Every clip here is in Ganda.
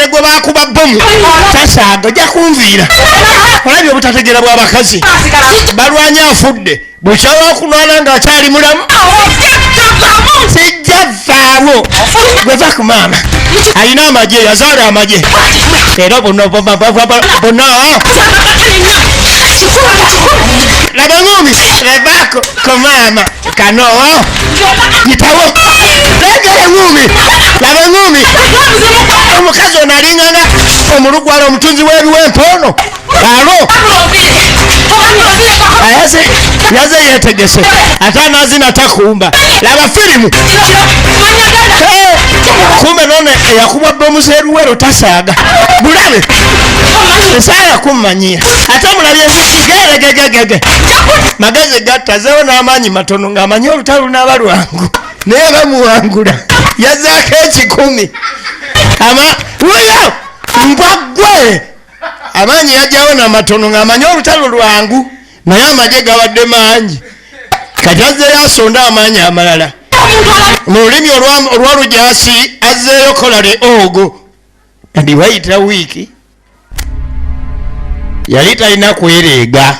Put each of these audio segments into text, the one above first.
ne gwe bakuba bbomu tasaaga ojja kunviira olabye obutategeera bw'abakazi balwanya afudde bwekyawaakunwana ng'akyali mulamu sijja vaawo gwe va ku maama alina amagye yazaala amagye era bonna laba ngumi lebako ku maama kano yitawo legere ngumi laba ngumi omukazi ono alinganga omulugwala omutunzi w'ebiwempono alo yaze yetegese ate anazina takumba laba firimu kumbe none eyakubwa bbomu z'eruwero tasaaga bulabe esaya kummanyira ate mulabye geregegegege magezi gattazeewo n'amaanyi matono ng'amanyi olutalo lunaaba lwangu naye bamuwangula yazaako ekikumi wuyo mbwaggwe amaanyi yajjawo n'amatono ng'amanyi olutalo lwangu naye amagye gabadde mangi kati azzeeyo asonda amaanyi amalala mu lulimi olwalujasi azzeeyo kolale ogo kati wayita wiiki yali talina kwereega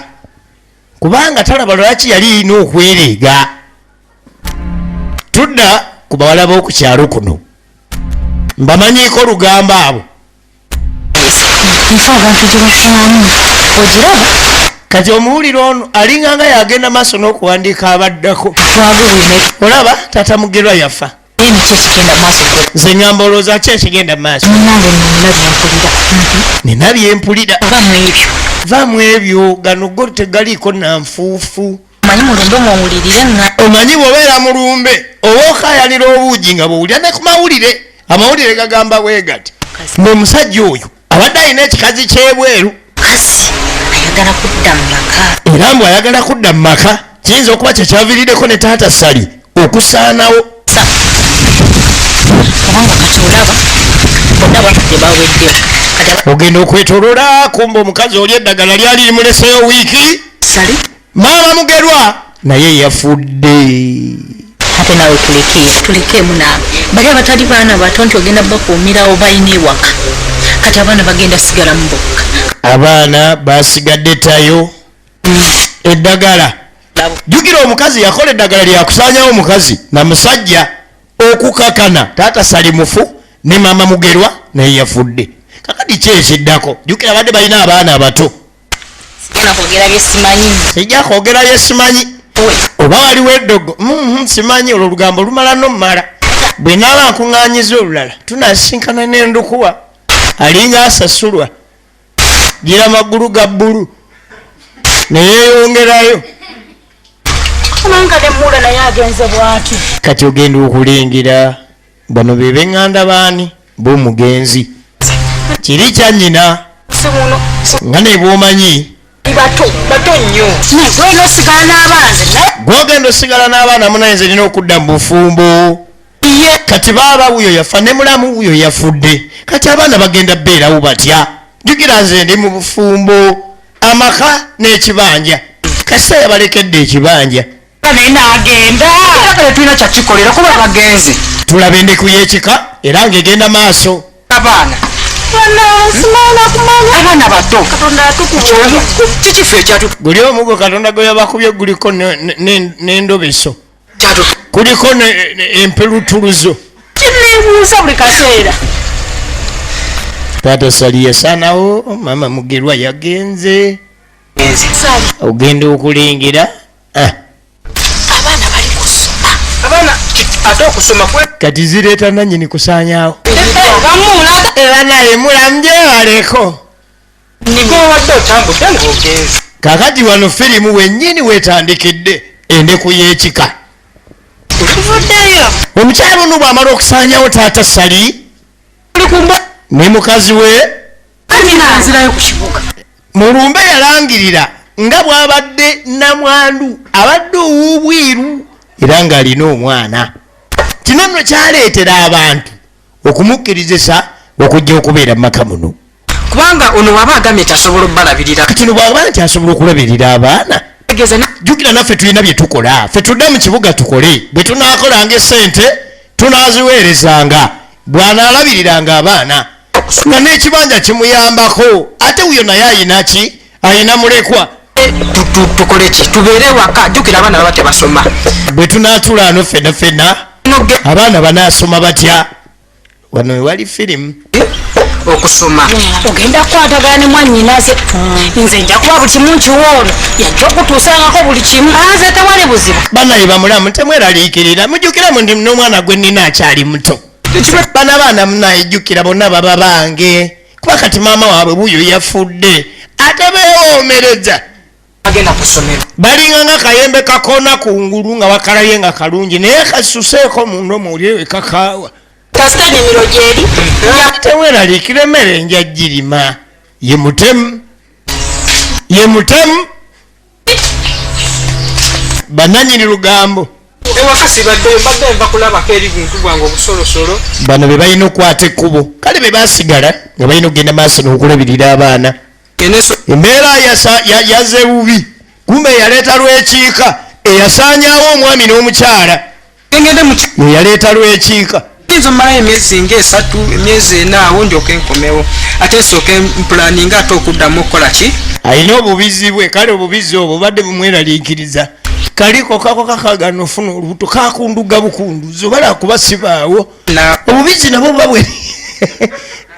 kubanga talaba lwaki yali alina okwereega tudda ku bawala b'okukyalo kuno mbamanyiiko lugambo abo abantu gye bafunamu ogiraba kati omuwulire ono alinganga yagenda maaso n'okuwandiika abaddako olaba tata mugerwa yafa nze ngamba olowooza ki ekigenda mu maaso nina byempulira vaamu ebyo gano go tegaliiko nanfuufu omanyi bw'obeera mulumbe oba okaayanira obuugi nga bwowulira ne ku mawulire amawulire gagamba bwe gati ng'omusajja oyo abadde alina ekikazi ky'ebweru era mbw ayagala kudda mu maka kiyinza okuba kyekyaviiriddeko ne taata sali okusaanawo ogenda okwetolola kumba omukazi oli eddagala lyali limuleseyo wiiki maama mugerwa naye yafudde ate nawe tulekeemu naawe bali abatali baana bato nti ogenda bakuumirawo balina ewaka kati abaana bagenda sigala mu bokka abaana basigadde tayo eddagala jukira omukazi yakola eddagala lyakusaanyawo omukazi na musajja okukakana taata salimufu ne mama mugerwa naye yafudde kakati kyekiddako jukira badde balina abaana abato sijja kwogera byesimanyi oba waliwo eddogo simanyi olwo olugambo lumala nomumala bwe naaba nkuŋŋaanyiza olulala tunasinkana n'endukuwa alinga asasulwa gira magulu ga bbulu neyeyongerayo kati ogenda okulingira bano be beŋŋanda baani b'omugenzi kiri kyannyina nga ne bwomanyi gwogenda osigala n'abaana munayenze nina okudda mu bufumbo kati baaba wuyo yafa ne mulamu wuyo yafudde kati abaana bagenda beerawo batya jukira nze ndi mu bufumbo amaka n'ekibanja kasita yabalekedde ekibanja tulina kyakikolera kuba bagenzi tulaba endeku y'ekika era ng'egenda maaso abaana bato kikifo ekyatu guli omugo katonda gwe yabakubye guliko n'endobeso kuliko empelutuluzo kineebuuza buli kaseera taata sali yasaanawo mama mugerwa yagenze ogenda okulingira abaana bali kusoma abaana ate okusoma kati zireeta nanyini kusaanyaawo era naye mulamu gyewaleko nigowadde otambudde ng'ogenze kakati wano firimu wennyini weetandikidde endeku y'ekika tuvuddeyo omukyala ono bw'amala okusaanyawo taata sali ne mukazi we nzirayo ku kibuga mulumbe yalangirira nga bw'abadde namwandu abadde ow'obwiru era ng'alina omwana kino nno kyaleetera abantu okumukkirizisa okujja okubeera mu maka muno kubanga ono waba agamye tasobola obbalabirira kati no bw'aba nti asobola okulabirira abaana jjukira naffe tulina bye tukola ffe tudde mu kibuga tukole bwe tunaakolanga esente tunaaziweerezanga bw'anaalabiriranga abaana nga n'ekibanja kimuyambako ate wuyo naye ayina ki ayina mulekwa tukole ki tubeere waka jjukira abaana baba tebasoma bwe tunaatula ano ffenna ffenna abaana banaasoma batya wano wewali firimu okusoma ogenda kukwatagana ne mwannyinaze nze nja kuba buli kimu nkiwoono yajja okutuusangako buli kimu nze tewali buzibu banaye bamulamu temweraliikirira mujjukiramu ndi n'omwana gwe nnina akyali muto bana baana munayejjukira bonna baba bange kuba kati maama waabwe buyo yafudde ate beewoomereza agenda kusomera balinga nga kayembe kakoona ku ngulu nga wakalabye nga kalungi naye kasuseeko munda omuwulire kakaawa kasita nimiro gyeri teweraliikira emmere enja girima ye mutemu bannanyini lugambo ewaka sibadde mba kulabako eri buntu bwange obusolosolo bano be balina okukwata ekkubo kale be basigala nga balina okugenda maaso n'okulabirira abaana embeera yazze bubi kumbe yaleeta lw'ekiika eyasaanyaawo omwami n'omukyala yaleeta lw'ekiika yinza omalayo emyezi nga 3 emyezi 4 awo ndyoke nkomewo ate nsooke mpulaninga ate okuddamu okukola ki alina obubizi bwe kale obubizi obwo badde bumweraliikiriza kaliko kako kakagana ofuna olubuto kakunduga bukunduzi obala kuba sibaawo obubizi nabwo buba bwe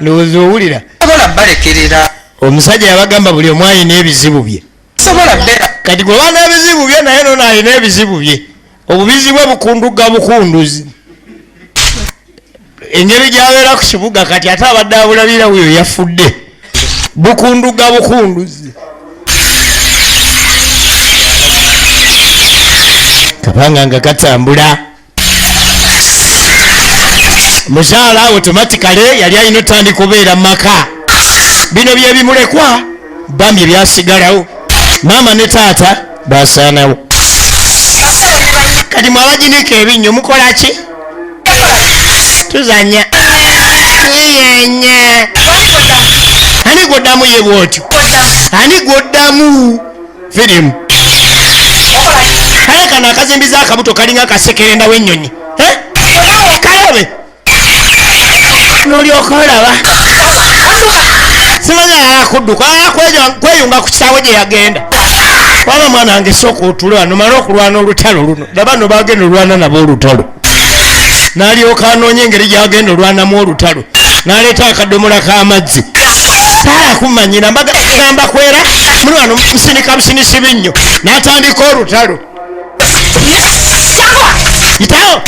ndowooza owulira sobola balekerera omusajja yabagamba buli omu alina ebizibu bye sobola bbera kati gwe baana ebizibu bye naye nono alina ebizibu bye obubizi bwe bukunduga bukunduzi engeri gyabeera ku kibuga kati ate abadde abulabira wuyo yafudde bukunduga bukunduzi kapanga nga katambula mukyala automatically yali alina otandi kubeera mu maka bino bye bimulekwa bambi byasigalawo maama ne taata basaanawo kati mwabaginika ebinnyo mukola ki tuzanya tuyenya ani goddamu ye bwotyo ani goddamu firimu kale kano akazimbiza akabuto kalinga akasekerenda w'ennyonyi kalabe nolyoka olaba simanya akudduka kweyunga ku kisaawe gye yagenda Wala mwana wange sooka otulwana omala okulwana olutalo luno laba no bagenda olwana nabo olutalo n'alyoka anoonya engeri gyagenda olwanamu olutalo n'aleeta akadomola k'amazzi kumanyira mbagamba kwera muli wano musinika businisi binnyo n'atandika olutalo yitawo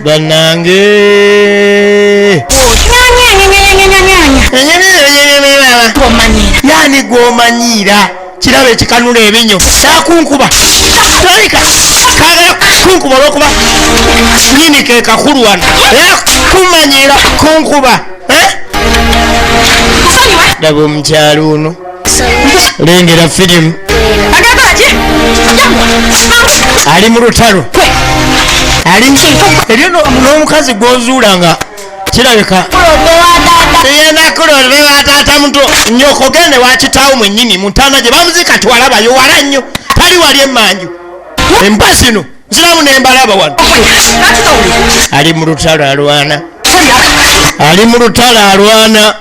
bannange yani gw'omanyiira kiraba ekikanula ebinyo nakunkuba kunkuba olwokuba nyini ke kakulu wano kumanyira kunkuba daba omukyalo ono lengera firimu ali mu lutalo eryo n'omukazi gw'ozuula nga kirabika yenakulolwe wataata muto nyoko gende wakitaawo mwennyini mutaana gye bamuzika twalabayo wala nnyo tali wali emmanju emba zino ziramu nembalaba wano ali mu lutalo alwana ali mu lutalo alwana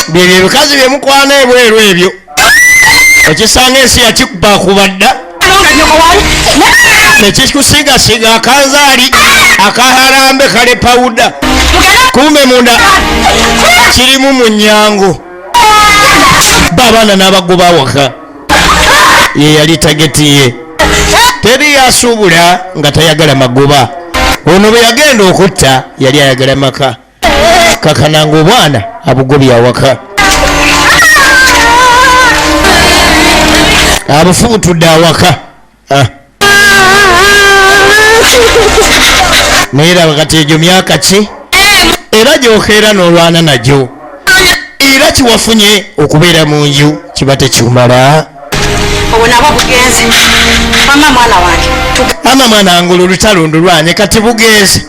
byebyo ebikazi byemukwana ebweru ebyo okisanga ensi yakikubakubadda nekikusigasiga akanzaali akahalambe kale pawuda kumbe munda kirimu mu nnyango babaana n'abagoba waka ye yali tageti ye teri yasuubula nga tayagala magoba ono bwe yagenda okutta yali ayagala maka kakananga obwana abugobya awaka abufubutudde awaka naye raba kati egyo myaka ki era gyokeera n'olwana nagyo era kiwafunye okubeera mu nju kiba tekikumala ama mwana wange olutalo ndulwanye kati bugenze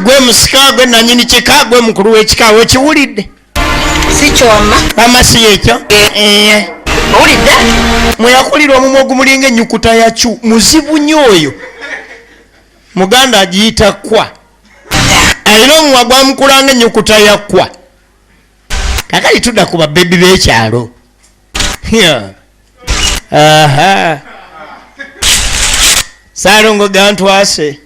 gwe musika gwe nanyini kika gwe mukulu w'ekika wekiwulidde amasi yekyo mweyakulira omumwa ogumulinga ennyukuta yacu muzibu nnyo oyo muganda agiyita kwa alina omumwa gwamukulanga ennyukuta ya kwa kakali tudda ku babebi b'ekyalo Salongo gantwase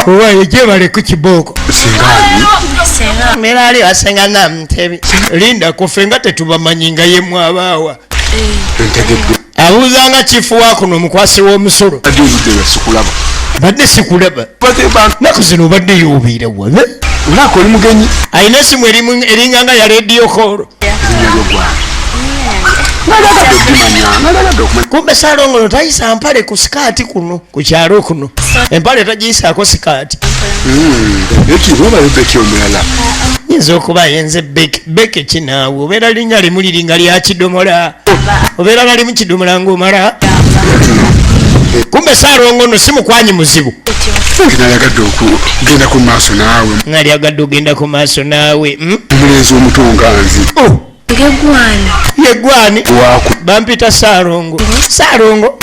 owaye gyebale ku kibooko mera ali asenga namutebi linda kufe nga tetubamanyi nga yemu abaawa abuuzanga kifuwa kuno omukwasi w'omusolo badde sikulaba naku zino obadde yobiire wabe olako oli mugenyi alina esimu eringanga ya rediyo koolo kumbe Salongo tayisa mpale ku sikaati kuno ku kyalo kuno empale tagiyisaako sikaati yinza okuba yenze beke kinaawe obeera linnya limu liringa lya kidomola obeera bali mu kidomola ng'omala kumbe Salongo no si mukwanyi muzibu nayagadde okugenda ku maaso naawe nali agadde ogenda ku maaso naawe omulenzi omutonganzi yegwani bampita Salongo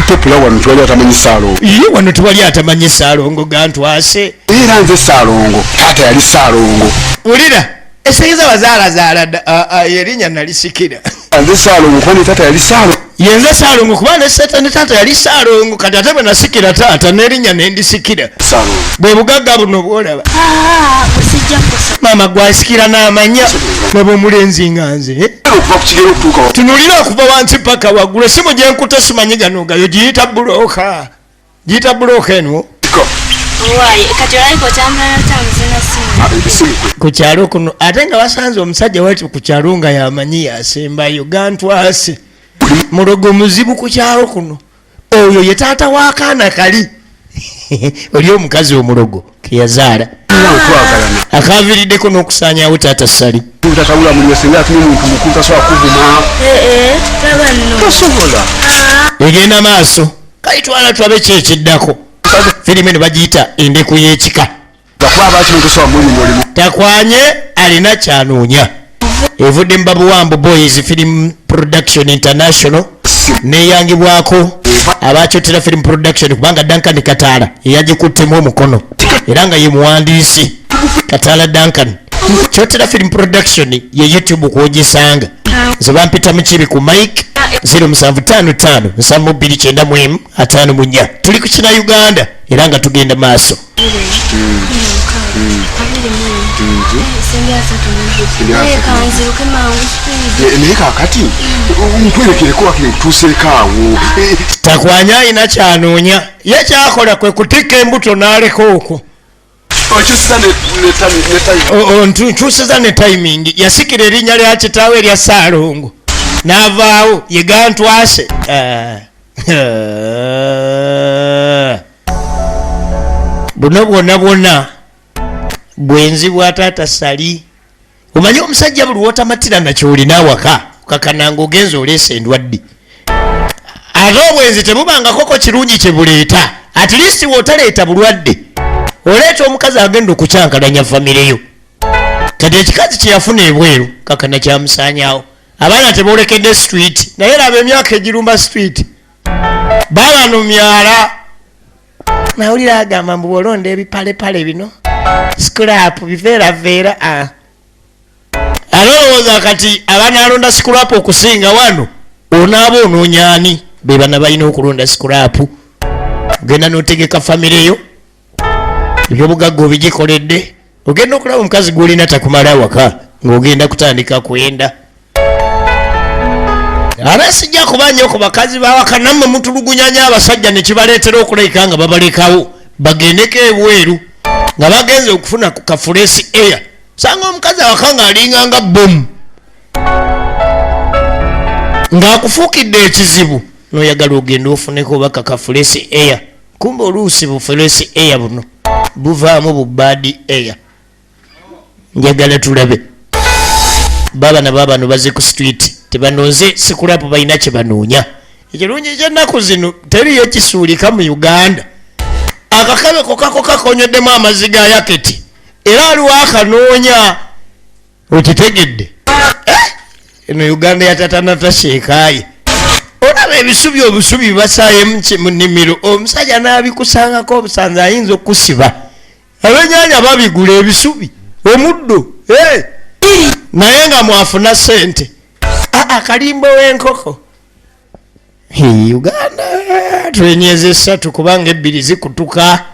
topula wano tewali atamanyi Salongo ye wano tewali atamanyi Salongo gantwase era nze Salongo taata yali Salongo wulira eseiza bazaalazaala yerinnya nalisikira nze Salongo kwani taata yali Salongo yenze Salongo kubanga ne taata yali Salongo kati ate bwe nasikira taata n'erinnya nendisikira bwe bugagga buno bwolaba maama gwasikira n'amanya nabwe omulenzi nga nze tunulira okuva wansi paka waggulu esimu gyenkuta simanyi gano gayo giyita bulooka eno ku kyalo kuno ate nga basanze omusajja wati ku kyalo nga yamanyi yasembayo gantwase mulogo muzibu ku kyalo kuno oyo ye taata w'akaana kali oli omukazi omulogo keyazaala akaviiriddeko n'okusaanyawo taata sali egenda maaso kayitwala tulabe ki ekiddako firimu eno bagiyita endeku y'ekika takwanye alina kyanoonya evudde mu Babuwambo Boys Film Production International neyangibwako aba KYOTERA Film Production kubanga Duncan kataala yagikuttemu omukono era nga ye muwandiisi kataala Duncan. KYOTERA Film Production ye YouTube kwogisanga zoba mpita Mukiibi ku mic 0755 729 tuli ku kina Uganda era nga tugenda maaso. Naye kaakati nkwerekereko wakiri tuseeko awo takwanya alina kyanoonya ye kyakola kwe kutikka embuto n'aleka okwo nkyusiza ne timing yasikira erinnya lya kitaawe erya Saalongo n'avaawo ye gantwase buno bwonna bwenzi bwa taata Sali. Omanyi omusajja buli wotamatira nakyolina awaka kakananga ogenza oleesa endwadde ate obwenzi tebubangakoko kirungi kyebuleeta. At least wotaleeta bulwadde oleeta omukazi agenda okukyankalanya famireyo kati ekikazi kyeyafuna ebweru kakana kyamusaanyaawo. Abaana tebolekedde street naye laba emyaka egirumba street baba no myala nawulira agamba mbu olonda ebipalepale bino scrap biveeraveera alowooza kati abaana alonda scrap okusinga wano onaaba onoonyaani be bana balina okulonda scrap ogenda n'otegeka famireyo ebyobugagga obigikoledde ogenda okulaba omukazi gwolina takumala awaka ng'ogenda kutandika kwenda. Ate sijja kuba nnyo ku bakazi bawaka nammwe mutulugunyanya abasajja ne kibaleetera okulabika nga babalekawo bagendeko ebweru nga bagenze okufuna ku kafulesi air. Sanga omukazi awaka ng'alinganga bomu ng'akufuukidde ekizibu n'oyagala ogenda ofuneko baka kafulesi air. Kumbe oluusi bufulesi air buno buvaamu bu bad air. Njagala tulabe baba na baba no baze ku street tebanoze sikulapo balina kye banoonya. Ekirungi ky'ennaku zino teriyo kisuulika mu Uganda. Akakabe kokakonyweddemu amazzi ga yaketi era aliwo akanoonya okitegedde. Eno Uganda yatatanataseekaaye olaba ebisubi obusubi basaaye mu nnimiro omusajja n'abikusangako obusanze ayinza okusiba. Abennyanja babigula ebisubi omuddo naye nga mwafuna ssente. Akalimbo w'enkoko Uganda twenyeze 3 kubanga 2 zikutuka.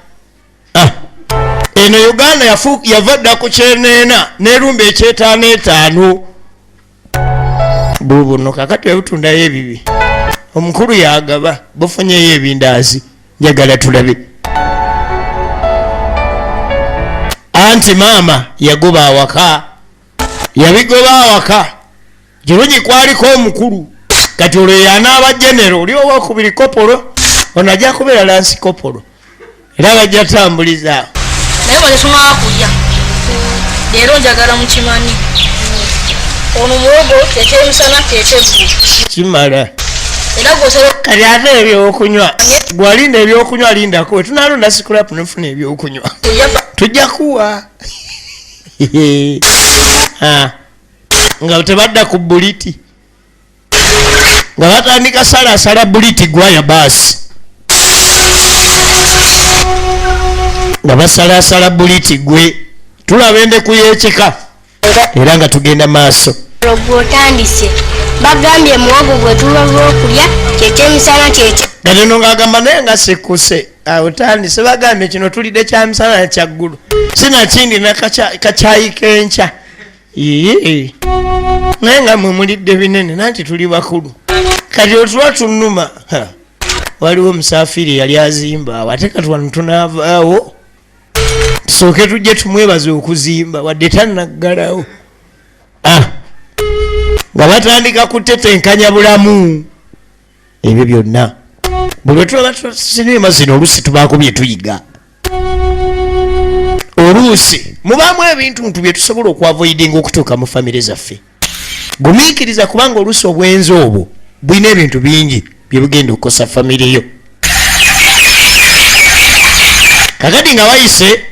Eno Uganda yavadda ku kyeneena n'erumba eky'etaano bubuno kakati ebutundayo ebibi omukulu yagaba bufunyeyo ebindaazi. Njagala tulabe anti maama yagoba awaka yabigoba awaka kirungi kwaliko omukulu kati olwo yanaaba genero oli owokubiri kopolo ono ajja kubeera lansi kopolo era bajja tambulizaawo naye baletumala kulya leero njagala mukimanyi ono muwogo tekyemisana tekyeggulu kimala era gosero kati ate ebyokunywa gwalinda ebyokunywa lindako tunalonda sikulapu nefuna ebyokunywa tujja kuwa nga tebadda ku buliti nga batandika salasala buliti gwaya baasi nga basalasala buliti gwe tulaba endeku y'ekika era nga tugenda maaso. Gwotandise bagambye muwogo gwe tulaba okulya kyekyemisana kyekye kati no ng'agamba naye nga sikkuse otandise bagambye kino tulidde kyamisana kyaggulu sinakindi nakacyayi kenkya naye nga mwe mulidde binene nanti tuli bakulu kati otuba tunuma. Waliwo omusaafiri yali azimba awo ate kati wano tunaavaawo tusooke tujje tumwebaze okuzimba wadde tannaggalawo nga batandika kutetenkanya bulamu ebyo byonna buli wetulaba sinema zino oluusi tubaako bye tuyiga oluusi mubaamu ebintu bye tusobola okwavoidinga okutuuka mu famire zaffe. Gumiikiriza kubanga oluusi obwenzi obwo bulina ebintu bingi bye bugenda okukosa famire yo. Kakati nga wayise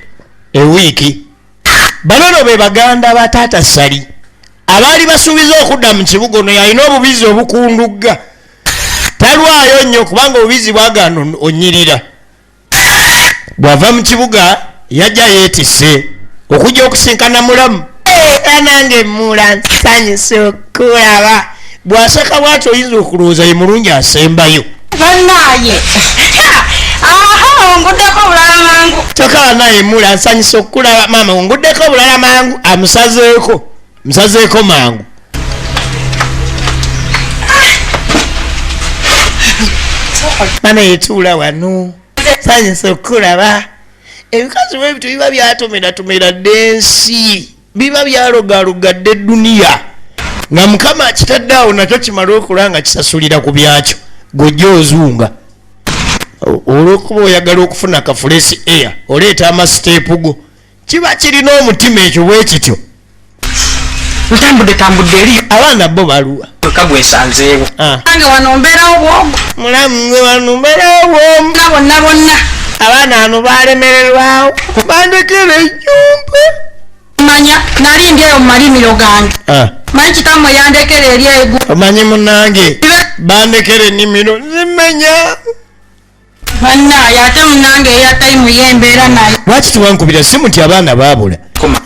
ewiiki banono be baganda ba taata Sali abaali basuubiza okudda mu kibuga ono yalina obubizi obukundugga talwayo nnyo kubanga obubizi bwagaana onyirira. Bw'ava mu kibuga yajja yeetisse okujja okusinkana mulamu. Nange mula nsanyuse okulaba. Bw'aseka bw'atyo oyinza okulowooza ye mulungi asembayo. Bannaaye onguddeko bulala mangu. Tokaba naye mula nsanyuse okulaba maama onguddeko bulala mangu. Musazeeko mangu. Maama yetuula wano nsanyuse okulaba. Ebikazi bwebito biba byatomeeratomera dde ensi, biba byalogaalogadde duniya nga Mukama kitadde awo nakyo kimala okulaba nga kisasulira ku byakyo gojja ozunga. Olw'okuba oyagala okufuna ka fresh air oleeta amasiteepu go kiba kirina omutima ekyo bwe kityo. Tambudde eri abaana bo baluwa kagwesanzeewo nange wano mbeerawo bwomu mulamu gwe wano mbeerawo bwomu bonna abaana wano balemererwawo bandekera ejjumpe. manya nali ndi eyo mu malimiro gange manyi kitamwe yandekera eri egu. Omanyi munange bandekera ennimiro nzimenya. Bannaaye ate munange eyatayimu yembeera nayo. Lwaki tewankubira simu nti abaana baabula?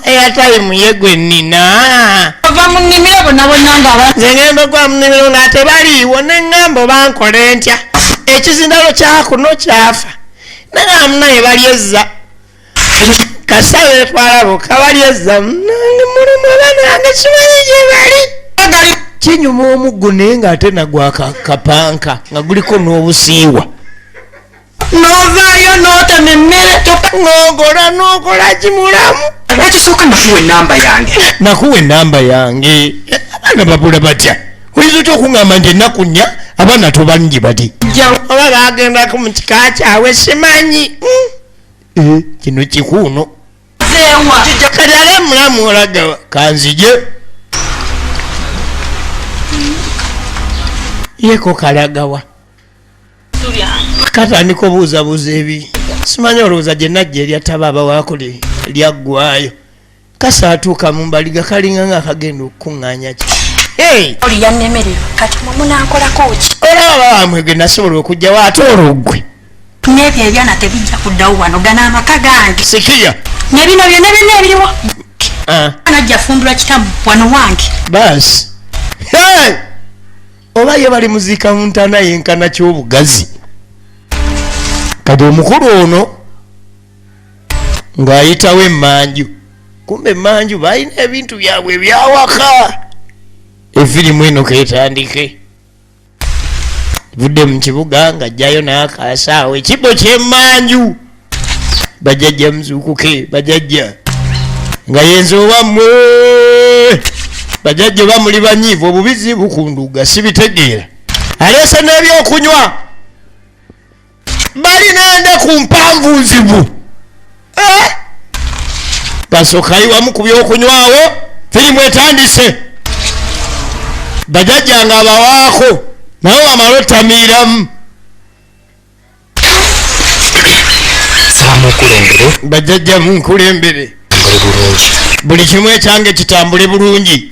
Eyatayimu ye gwe nnina. ova mu nnimiro bonna nga nze ngenda gwa mu nnimiro ng'ate baliiwo ne ŋŋamba bankole ntya. Ekizindalo kyakuno kyafa naga munaye balyezza kasaba etwalabo kabalyezza munange mulimu abaana bange kimanyi gye bali. Kinyuma omuggo naye ng'ate nagwaka kapanka nga guliko n'obusiiwa. novaayo n'otema emmere n'okola kimulamu. Lwakisooka nakuwa ennamba yange. Abaana babula batya? Oyinza otya okuŋŋamba nti ennaku nnya abaana tobangi bati oba bagendako mu kika kyabwe simanyi. Kino kikuuno kati ale mulamu olaga kanzije yeko kalagawa katandika obuuzabuuza ebi simanyi olowooza gye najja eryataba abawaako lyaggwayo kasaatuuka mu mbaliga kalinga nga akagenda okukuŋŋaanya ki. oli yannemerera kati mumunankolako ki? olaba bamwege nasobola okugjawo ate olwogwe n'ebyo ebyana tebijja kuddawo wano gana amaka gange. sikiya ne bino byonna byonna ebiriwo najja fumbirwa kitamu wano wange baasi. oba ye bali muziika mu ntaana yenkana ky'obugazi. Kati omukulu ono ng'ayitawo emmanju kumbe emmanju balina ebintu byabwe ebyawaka. Efirimu eno ketandike vudde mu kibuga ng'ajjayo n'akasaawo ekibbo ky'emmanju bajajja muzuukuke bajajja nga yenze owammwe bajajja bamuli banyiivu obubizi bukunduga sibitegeera aleese n'ebyokunywa balina endeku mpanvu nzibu. Basookayi wamu ku byokunywawo firimu etandise bajajja nga abawaako nawe wamala otamiiramu. Bajajja munkulembere buli kimu ekyange kitambule bulungi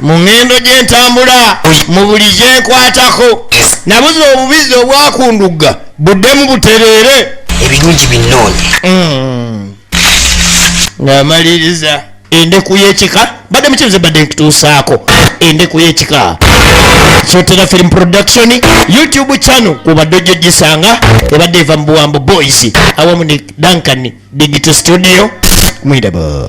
mu ŋŋendo gye ntambula mu buli gye nkwatako nabuze obubizi obwakunduga buddemu butereere ebirungi binnoonye ng'amaliriza endeku y'ekika badde mukibuze badde nkutuusaako endeku y'ekika KYOTERA film production YouTube channel kubadde ojja gisanga ebadde eva mu Buwambo Boys awamu ne Duncan digital studio mwidaba.